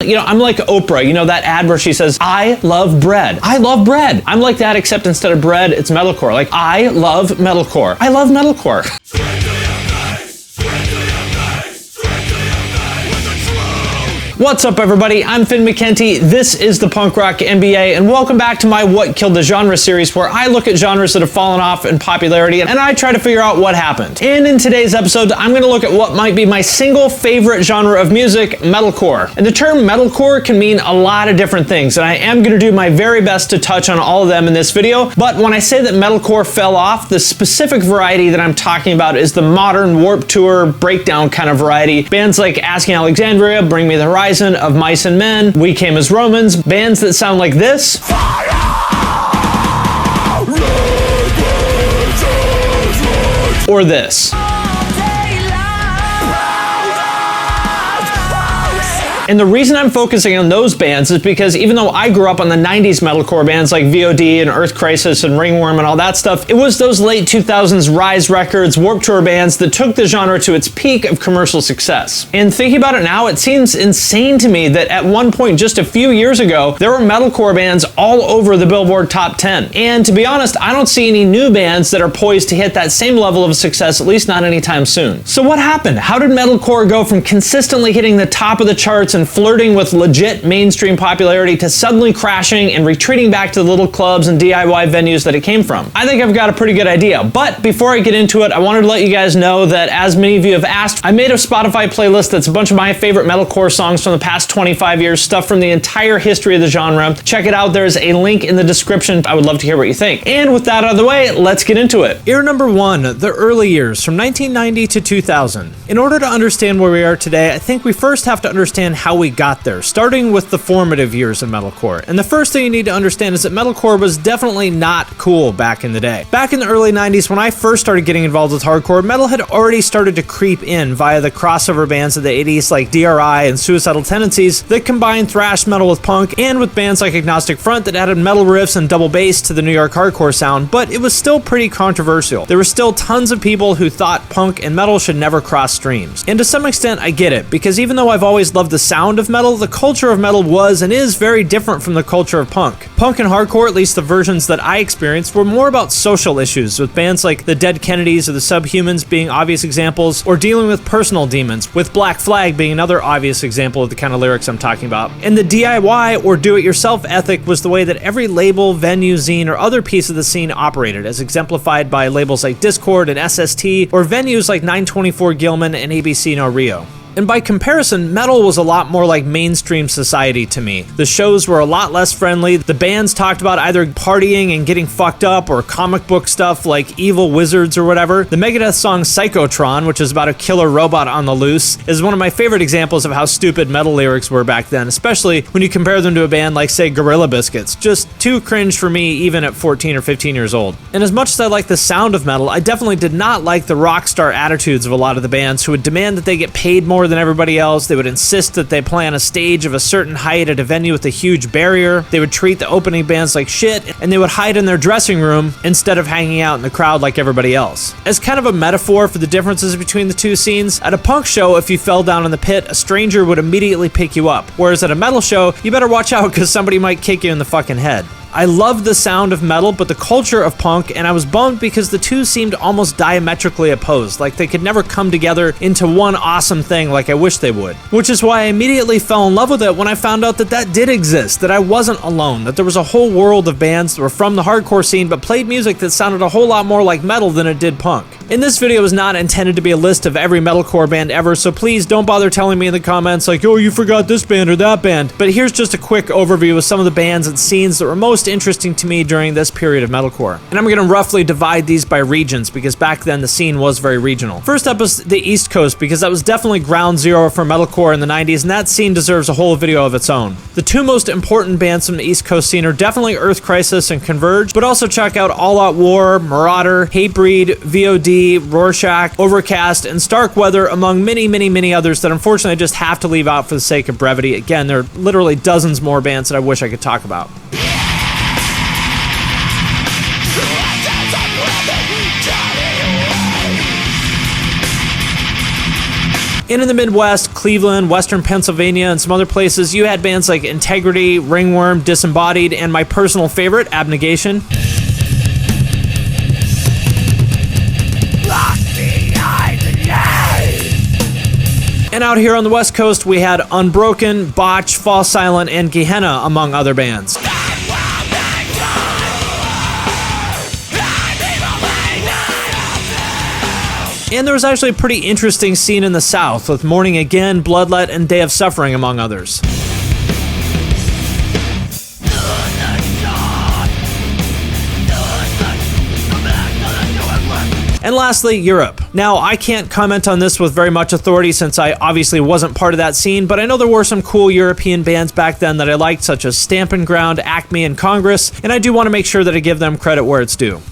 You know, I'm like Oprah, you know that ad where she says, I love bread. I love bread. I'm like that, except instead of bread, it's metalcore. Like, I love metalcore. I love metalcore. What's up, everybody? I'm Finn McKenty. This is the Punk Rock MBA, and welcome back to my What Killed the Genre series, where I look at genres that have fallen off in popularity, and I try to figure out what happened. And in today's episode, I'm going to look at what might be my single favorite genre of music, metalcore. And the term metalcore can mean a lot of different things, and I am going to do my very best to touch on all of them in this video. But when I say that metalcore fell off, the specific variety that I'm talking about is the modern Warped Tour breakdown kind of variety. Bands like Asking Alexandria, Bring Me the Horizon, Of Mice and Men, We Came as Romans, bands that sound like this. Or this. And the reason I'm focusing on those bands is because even though I grew up on the 90s metalcore bands like VOD and Earth Crisis and Ringworm and all that stuff, it was those late 2000s Rise Records, Warped Tour bands that took the genre to its peak of commercial success. And thinking about it now, it seems insane to me that at one point just a few years ago, there were metalcore bands all over the Billboard Top 10. And to be honest, I don't see any new bands that are poised to hit that same level of success, at least not anytime soon. So what happened? How did metalcore go from consistently hitting the top of the charts and flirting with legit mainstream popularity to suddenly crashing and retreating back to the little clubs and DIY venues that it came from? I think I've got a pretty good idea, but before I get into it, I wanted to let you guys know that, as many of you have asked, I made a Spotify playlist that's a bunch of my favorite metalcore songs from the past 25 years, stuff from the entire history of the genre. Check it out. There's a link in the description. I would love to hear what you think. And with that out of the way, let's get into it. Era number 1, the early years, from 1990 to 2000. In order to understand where we are today, I think we first have to understand how we got there, starting with the formative years of metalcore. And the first thing you need to understand is that metalcore was definitely not cool back in the day. Back in the early 90s, when I first started getting involved with hardcore, metal had already started to creep in via the crossover bands of the 80s like DRI and Suicidal Tendencies that combined thrash metal with punk, and with bands like Agnostic Front that added metal riffs and double bass to the New York hardcore sound, but it was still pretty controversial. There were still tons of people who thought punk and metal should never cross streams. And to some extent, I get it, because even though I've always loved the sound of metal, the culture of metal was and is very different from the culture of punk. Punk and hardcore, at least the versions that I experienced, were more about social issues, with bands like the Dead Kennedys or the Subhumans being obvious examples, or dealing with personal demons, with Black Flag being another obvious example of the kind of lyrics I'm talking about. And the DIY or do-it-yourself ethic was the way that every label, venue, zine, or other piece of the scene operated, as exemplified by labels like Discord and SST, or venues like 924 Gilman and ABC No Rio. And by comparison, metal was a lot more like mainstream society to me. The shows were a lot less friendly. The bands talked about either partying and getting fucked up or comic book stuff like Evil Wizards or whatever. The Megadeth song Psychotron, which is about a killer robot on the loose, is one of my favorite examples of how stupid metal lyrics were back then, especially when you compare them to a band like, say, Gorilla Biscuits. Just too cringe for me even at 14 or 15 years old. And as much as I like the sound of metal, I definitely did not like the rock star attitudes of a lot of the bands who would demand that they get paid more than everybody else. They would insist that they play on a stage of a certain height at a venue with a huge barrier. They would treat the opening bands like shit, and they would hide in their dressing room instead of hanging out in the crowd like everybody else. As kind of a metaphor for the differences between the two scenes, at a punk show, if you fell down in the pit, a stranger would immediately pick you up, whereas at a metal show, you better watch out because somebody might kick you in the fucking head. I loved the sound of metal, but the culture of punk, and I was bummed because the two seemed almost diametrically opposed, like they could never come together into one awesome thing like I wish they would. Which is why I immediately fell in love with it when I found out that that did exist, that I wasn't alone, that there was a whole world of bands that were from the hardcore scene but played music that sounded a whole lot more like metal than it did punk. And this video is not intended to be a list of every metalcore band ever, so please don't bother telling me in the comments like, oh, you forgot this band or that band. But here's just a quick overview of some of the bands and scenes that were most interesting to me during this period of metalcore. And I'm going to roughly divide these by regions because back then the scene was very regional. First up is the East Coast, because that was definitely ground zero for metalcore in the 90s, and that scene deserves a whole video of its own. The two most important bands from the East Coast scene are definitely Earth Crisis and Converge, but also check out All Out War, Marauder, Hatebreed, VOD, Rorschach, Overcast, and Starkweather, among many others that unfortunately I just have to leave out for the sake of brevity. Again, there are literally dozens more bands that I wish I could talk about. And in the Midwest, Cleveland, Western Pennsylvania, and some other places, you had bands like Integrity, Ringworm, Disembodied, and my personal favorite, Abnegation. And out here on the West Coast, we had Unbroken, Botch, Fall Silent, and Gehenna, among other bands. And there was actually a pretty interesting scene in the South, with Morning Again, Bloodlet, and Day of Suffering, among others. And lastly, Europe. Now, I can't comment on this with very much authority since I obviously wasn't part of that scene, but I know there were some cool European bands back then that I liked, such as Stampin' Ground, Acme, and Congress, and I do want to make sure that I give them credit where it's due.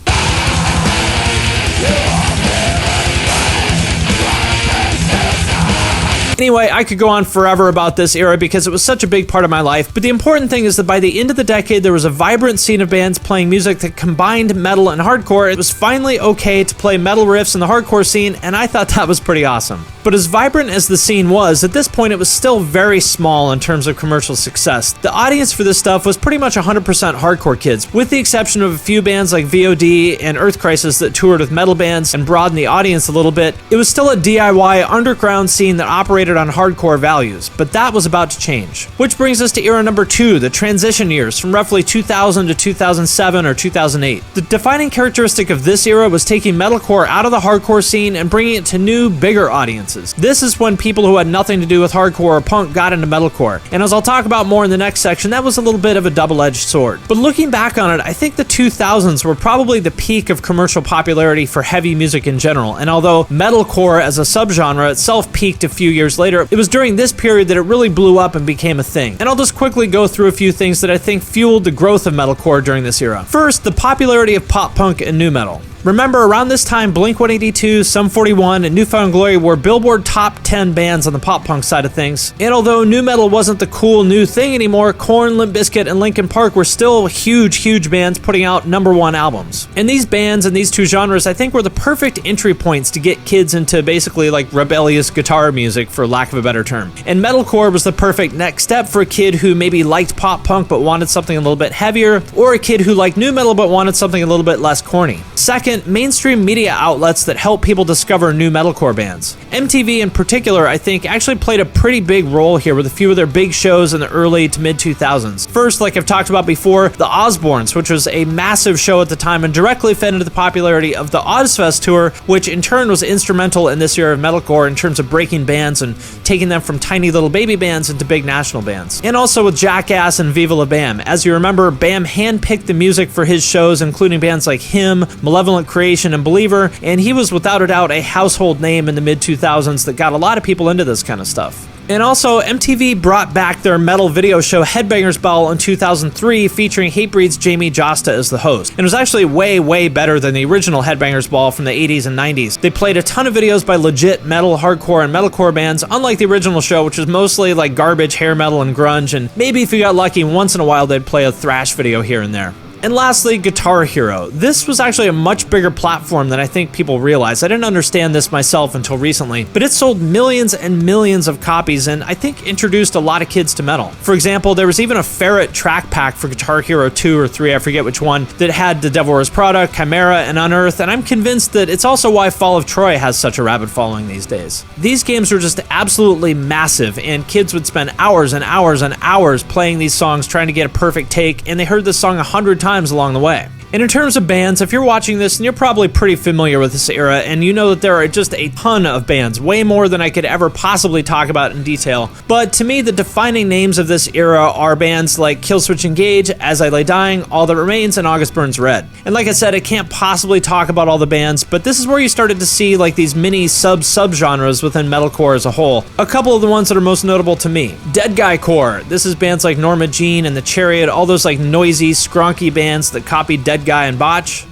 Anyway, I could go on forever about this era because it was such a big part of my life, but the important thing is that by the end of the decade, there was a vibrant scene of bands playing music that combined metal and hardcore. It was finally okay to play metal riffs in the hardcore scene, and I thought that was pretty awesome. But as vibrant as the scene was, at this point it was still very small in terms of commercial success. The audience for this stuff was pretty much 100% hardcore kids, with the exception of a few bands like VOD and Earth Crisis that toured with metal bands and broadened the audience a little bit. It was still a DIY underground scene that operated on hardcore values, but that was about to change. Which brings us to era number 2, the transition years from roughly 2000 to 2007 or 2008. The defining characteristic of this era was taking metalcore out of the hardcore scene and bringing it to new, bigger audiences. This is when people who had nothing to do with hardcore or punk got into metalcore, and as I'll talk about more in the next section, that was a little bit of a double-edged sword. But looking back on it, I think the 2000s were probably the peak of commercial popularity for heavy music in general, and although metalcore as a subgenre itself peaked a few years later, it was during this period that it really blew up and became a thing. And I'll just quickly go through a few things that I think fueled the growth of metalcore during this era. First, the popularity of pop punk and nu metal. Remember, around this time, Blink-182, Sum 41, and New Found Glory were Billboard top 10 bands on the pop punk side of things. And although nu metal wasn't the cool new thing anymore, Korn, Limp Bizkit, and Linkin Park were still huge bands putting out #1 albums. And these bands and these two genres, I think, were the perfect entry points to get kids into basically like rebellious guitar music, for lack of a better term. And metalcore was the perfect next step for a kid who maybe liked pop punk but wanted something a little bit heavier, or a kid who liked nu metal but wanted something a little bit less corny. Second, mainstream media outlets that help people discover new metalcore bands. MTV in particular, I think, actually played a pretty big role here with a few of their big shows in the early to mid 2000s. First, like I've talked about before, the Osbournes, which was a massive show at the time and directly fed into the popularity of the Ozfest tour, which in turn was instrumental in this era of metalcore in terms of breaking bands and taking them from tiny little baby bands into big national bands. And also with Jackass and Viva La Bam. As you remember, Bam handpicked the music for his shows, including bands like Him, Malevolent Creation, and Believer, and he was without a doubt a household name in the mid-2000s that got a lot of people into this kind of stuff. And also, MTV brought back their metal video show Headbangers Ball in 2003, featuring Hatebreed's Jamie Josta as the host. And it was actually way better than the original Headbangers Ball from the 80s and 90s. They played a ton of videos by legit metal, hardcore, and metalcore bands, unlike the original show, which was mostly like garbage, hair metal, and grunge, and maybe if you got lucky, once in a while they'd play a thrash video here and there. And lastly, Guitar Hero. This was actually a much bigger platform than I think people realize. I didn't understand this myself until recently, but it sold millions and millions of copies and I think introduced a lot of kids to metal. For example, there was even a Ferret track pack for Guitar Hero 2 or 3, I forget which one, that had the Devil Wears Prada, Chimera, and Unearth, and I'm convinced that it's also why Fall of Troy has such a rabid following these days. These games were just absolutely massive, and kids would spend hours and hours and hours playing these songs trying to get a perfect take, and they heard this song 100 times along the way. And in terms of bands, if you're watching this, and you're probably pretty familiar with this era, and you know that there are just a ton of bands, way more than I could ever possibly talk about in detail. But to me, the defining names of this era are bands like Killswitch Engage, As I Lay Dying, All That Remains, and August Burns Red. And like I said, I can't possibly talk about all the bands, but this is where you started to see like these mini sub-genres within metalcore as a whole. A couple of the ones that are most notable to me. Deadguy core. This is bands like Norma Jean and The Chariot, all those like noisy, scronky bands that copied Deadguy and Botch.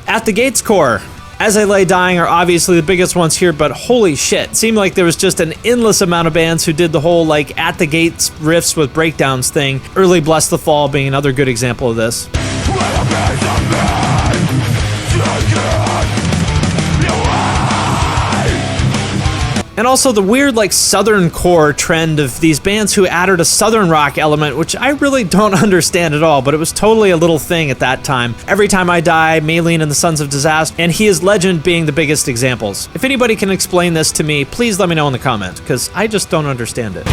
At the Gates core. As I Lay Dying are obviously the biggest ones here, but holy shit, seemed like there was just an endless amount of bands who did the whole like At the Gates riffs with breakdowns thing. Early Bless the Fall being another good example of this. And also the weird like southern core trend of these bands who added a southern rock element, which I really don't understand at all, but it was totally a little thing at that time. Every Time I Die, Maylene and the Sons of Disaster, and He Is Legend being the biggest examples. If anybody can explain this to me, please let me know in the comments, because I just don't understand it.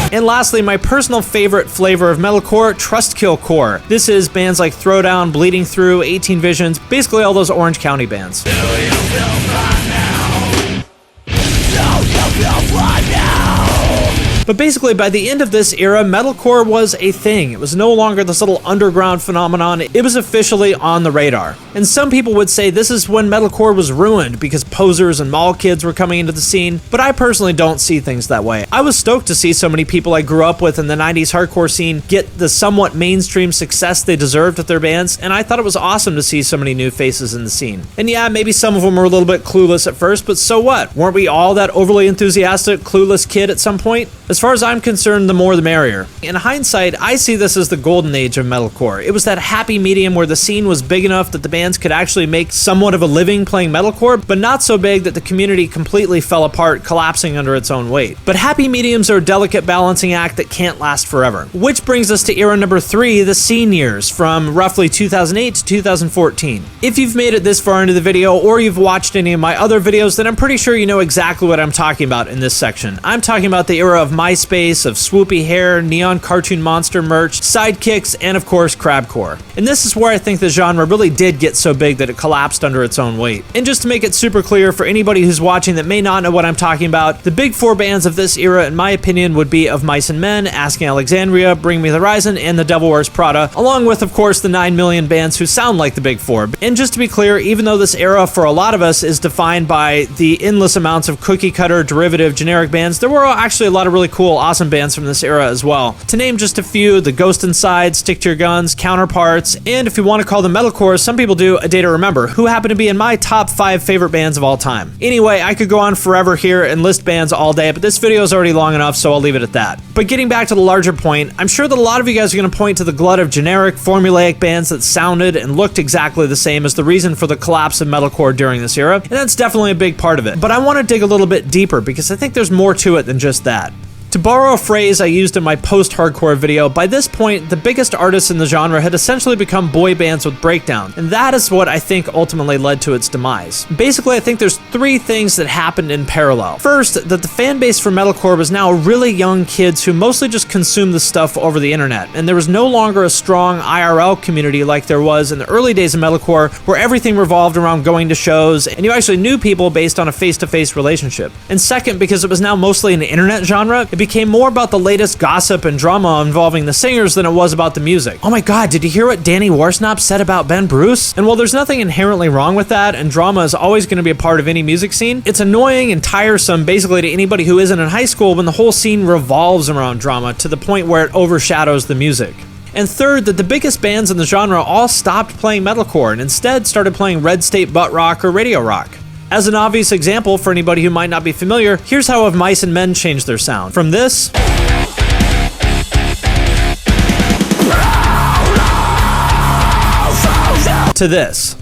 And lastly, my personal favorite flavor of metalcore, Trustkill core. This is bands like Throwdown, Bleeding Through, 18 Visions, basically all those Orange County bands. But basically, by the end of this era, metalcore was a thing. It was no longer this little underground phenomenon. It was officially on the radar. And some people would say this is when metalcore was ruined because posers and mall kids were coming into the scene, but I personally don't see things that way. I was stoked to see so many people I grew up with in the 90s hardcore scene get the somewhat mainstream success they deserved with their bands, and I thought it was awesome to see so many new faces in the scene. And yeah, maybe some of them were a little bit clueless at first, but so what? Weren't we all that overly enthusiastic, clueless kid at some point? As far as I'm concerned, the more the merrier. In hindsight, I see this as the golden age of metalcore. It was that happy medium where the scene was big enough that the bands could actually make somewhat of a living playing metalcore, but not so big that the community completely fell apart, collapsing under its own weight. But happy mediums are a delicate balancing act that can't last forever. Which brings us to era number 3, the scene years, from roughly 2008 to 2014. If you've made it this far into the video, or you've watched any of my other videos, then I'm pretty sure you know exactly what I'm talking about in this section. I'm talking about the era of MySpace, of swoopy hair, neon cartoon monster merch, sidekicks, and of course crabcore. And this is where I think the genre really did get so big that it collapsed under its own weight. And just to make it super clear for anybody who's watching that may not know what I'm talking about, the big 4 bands of this era in my opinion would be Of Mice and Men, Asking Alexandria, Bring Me the Horizon, and the Devil Wears Prada, along with of course the 9 million bands who sound like the big 4. And just to be clear, even though this era for a lot of us is defined by the endless amounts of cookie cutter, derivative, generic bands, there were actually a lot of really cool, awesome bands from this era as well. To name just a few, the Ghost Inside, Stick to Your Guns, Counterparts, and if you want to call them metalcore, some people do, A Day to Remember, who happen to be in my top 5 favorite bands of all time. Anyway, I could go on forever here and list bands all day, but this video is already long enough, so I'll leave it at that. But getting back to the larger point, I'm sure that a lot of you guys are going to point to the glut of generic, formulaic bands that sounded and looked exactly the same as the reason for the collapse of metalcore during this era, and that's definitely a big part of it. But I want to dig a little bit deeper because I think there's more to it than just that. To borrow a phrase I used in my post-hardcore video, by this point, the biggest artists in the genre had essentially become boy bands with breakdown, and that is what I think ultimately led to its demise. Basically, I think there's 3 things that happened in parallel. First, that the fan base for metalcore was now really young kids who mostly just consumed the stuff over the internet, and there was no longer a strong IRL community like there was in the early days of metalcore, where everything revolved around going to shows, and you actually knew people based on a face-to-face relationship. And second, because it was now mostly an internet genre, it became more about the latest gossip and drama involving the singers than it was about the music. Oh my god, did you hear what Danny Warsnop said about Ben Bruce? And while there's nothing inherently wrong with that, and drama is always going to be a part of any music scene, it's annoying and tiresome basically to anybody who isn't in high school when the whole scene revolves around drama to the point where it overshadows the music. And third, that the biggest bands in the genre all stopped playing metalcore and instead started playing Red State butt rock or radio rock. As an obvious example for anybody who might not be familiar, here's how Of Mice and Men changed their sound. From this to this.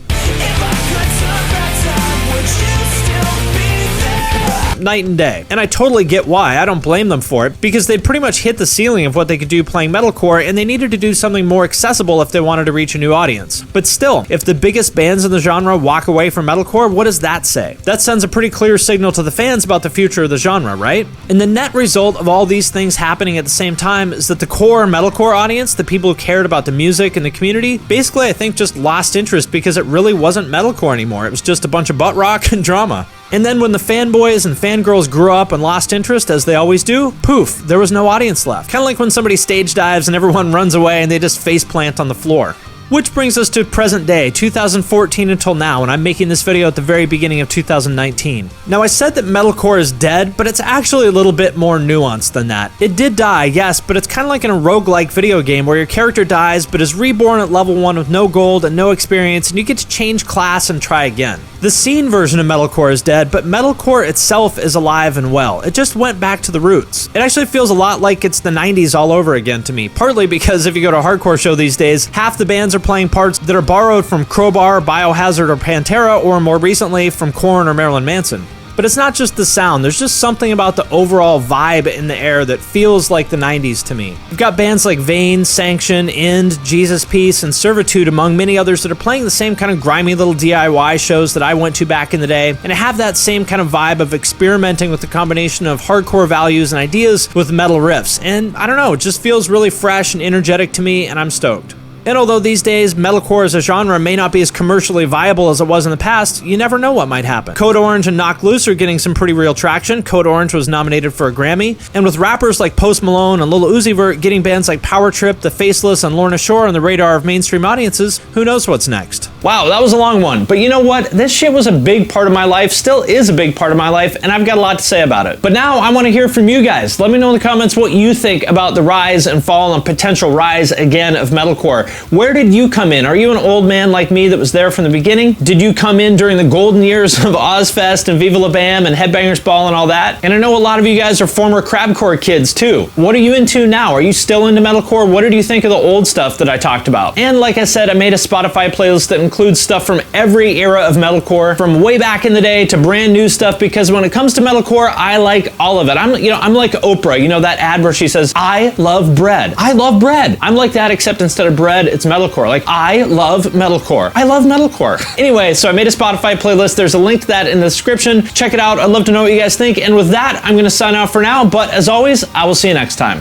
Night and day. And I totally get why. I don't blame them for it, because they'd pretty much hit the ceiling of what they could do playing metalcore, and they needed to do something more accessible if they wanted to reach a new audience. But still, if the biggest bands in the genre walk away from metalcore, what does that say? That sends a pretty clear signal to the fans about the future of the genre, right? And the net result of all these things happening at the same time is that the core metalcore audience, the people who cared about the music and the community, basically I think just lost interest because it really wasn't metalcore anymore. It was just a bunch of butt rock and drama. And then when the fanboys and fangirls grew up and lost interest, as they always do, poof, there was no audience left. Kind of like when somebody stage dives and everyone runs away and they just faceplant on the floor. Which brings us to present day, 2014 until now, and I'm making this video at the very beginning of 2019. Now, I said that metalcore is dead, but it's actually a little bit more nuanced than that. It did die, yes, but it's kind of like in a roguelike video game where your character dies but is reborn at level 1 with no gold and no experience, and you get to change class and try again. The scene version of metalcore is dead, but metalcore itself is alive and well. It just went back to the roots. It actually feels a lot like it's the 90s all over again to me, partly because if you go to a hardcore show these days, half the bands bands are playing parts that are borrowed from Crowbar, Biohazard, or Pantera, or more recently from Korn or Marilyn Manson. But it's not just the sound, there's just something about the overall vibe in the air that feels like the 90s to me. You've got bands like Vain, Sanction, End, Jesus Piece, and Servitude, among many others, that are playing the same kind of grimy little DIY shows that I went to back in the day, and have that same kind of vibe of experimenting with the combination of hardcore values and ideas with metal riffs. And I don't know, it just feels really fresh and energetic to me, and I'm stoked. And although these days metalcore as a genre may not be as commercially viable as it was in the past, you never know what might happen. Code Orange and Knocked Loose are getting some pretty real traction. Code Orange was nominated for a Grammy, and with rappers like Post Malone and Lil Uzi Vert getting bands like Power Trip, The Faceless, and Lorna Shore on the radar of mainstream audiences, who knows what's next? Wow, that was a long one, but you know what? This shit was a big part of my life, still is a big part of my life, and I've got a lot to say about it. But now I want to hear from you guys. Let me know in the comments what you think about the rise and fall and potential rise again of metalcore. Where did you come in? Are you an old man like me that was there from the beginning? Did you come in during the golden years of Ozfest and Viva La Bam and Headbangers Ball and all that? And I know a lot of you guys are former crabcore kids too. What are you into now? Are you still into metalcore? What did you think of the old stuff that I talked about? And like I said, I made a Spotify playlist that includes stuff from every era of metalcore, from way back in the day to brand new stuff, because when it comes to metalcore, I like all of it. I'm like Oprah, you know that ad where she says, I love bread. I love bread. I'm like that, except instead of bread, it's metalcore. Like, I love metalcore. I love metalcore. Anyway, so I made a Spotify playlist. There's a link to that in the description. Check it out. I'd love to know what you guys think. And with that, I'm going to sign off for now. But as always, I will see you next time.